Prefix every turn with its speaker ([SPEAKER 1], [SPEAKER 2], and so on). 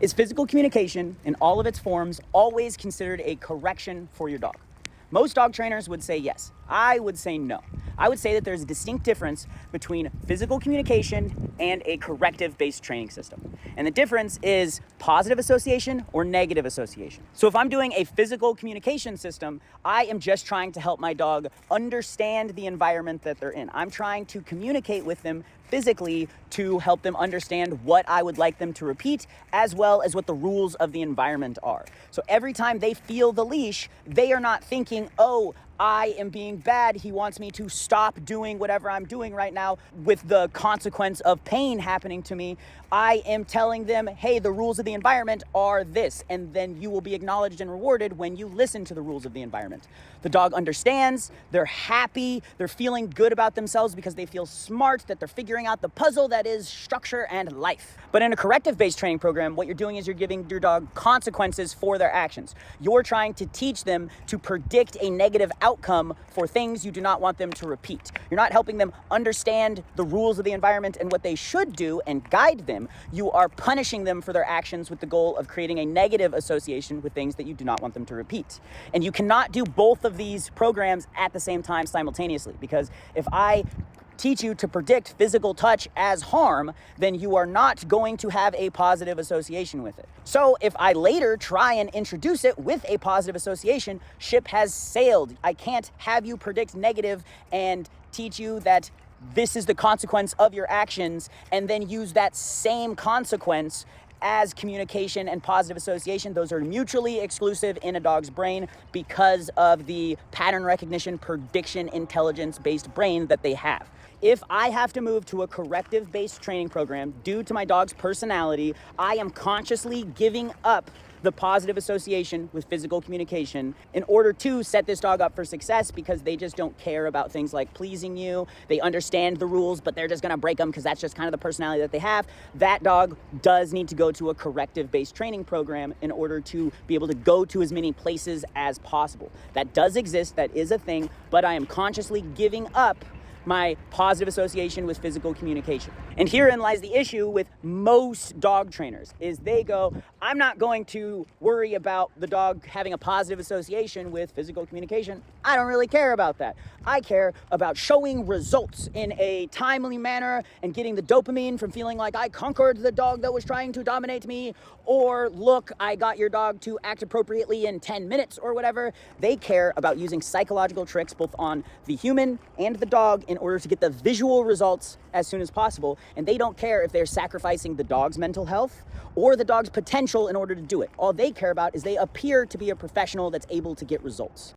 [SPEAKER 1] Is physical communication in all of its forms always considered a correction for your dog? Most dog trainers would say yes. I would say no. I would say that there's a distinct difference between physical communication and a corrective-based training system. And the difference is positive association or negative association. So if I'm doing a physical communication system, I am just trying to help my dog understand the environment that they're in. I'm trying to communicate with them physically to help them understand what I would like them to repeat, as well as what the rules of the environment are. So every time they feel the leash, they are not thinking, oh, I am being bad. He wants me to stop doing whatever I'm doing right now with the consequence of pain happening to me. I am telling them, hey, the rules of the environment are this, and then you will be acknowledged and rewarded when you listen to the rules of the environment. The dog understands, they're happy, they're feeling good about themselves because they feel smart, that they're figuring out the puzzle that is structure and life. But in a corrective-based training program, what you're doing is you're giving your dog consequences for their actions. You're trying to teach them to predict a negative outcome for things you do not want them to repeat. You're not helping them understand the rules of the environment and what they should do and guide them. You are punishing them for their actions with the goal of creating a negative association with things that you do not want them to repeat. And you cannot do both of these programs at the same time simultaneously, because if I teach you to predict physical touch as harm, then you are not going to have a positive association with it. So if I later try and introduce it with a positive association, ship has sailed. I can't have you predict negative and teach you that this is the consequence of your actions and then use that same consequence as communication and positive association. Those are mutually exclusive in a dog's brain because of the pattern recognition, prediction, intelligence-based brain that they have. If I have to move to a corrective-based training program due to my dog's personality, I am consciously giving up the positive association with physical communication in order to set this dog up for success, because they just don't care about things like pleasing you. They understand the rules, but they're just gonna break them because that's just kind of the personality that they have. That dog does need to go to a corrective-based training program in order to be able to go to as many places as possible. That does exist, that is a thing, but I am consciously giving up my positive association with physical communication. And herein lies the issue with most dog trainers, is they go, I'm not going to worry about the dog having a positive association with physical communication. I don't really care about that. I care about showing results in a timely manner and getting the dopamine from feeling like I conquered the dog that was trying to dominate me, or look, I got your dog to act appropriately in 10 minutes or whatever. They care about using psychological tricks both on the human and the dog in order to get the visual results as soon as possible. And they don't care if they're sacrificing the dog's mental health or the dog's potential in order to do it. All they care about is they appear to be a professional that's able to get results.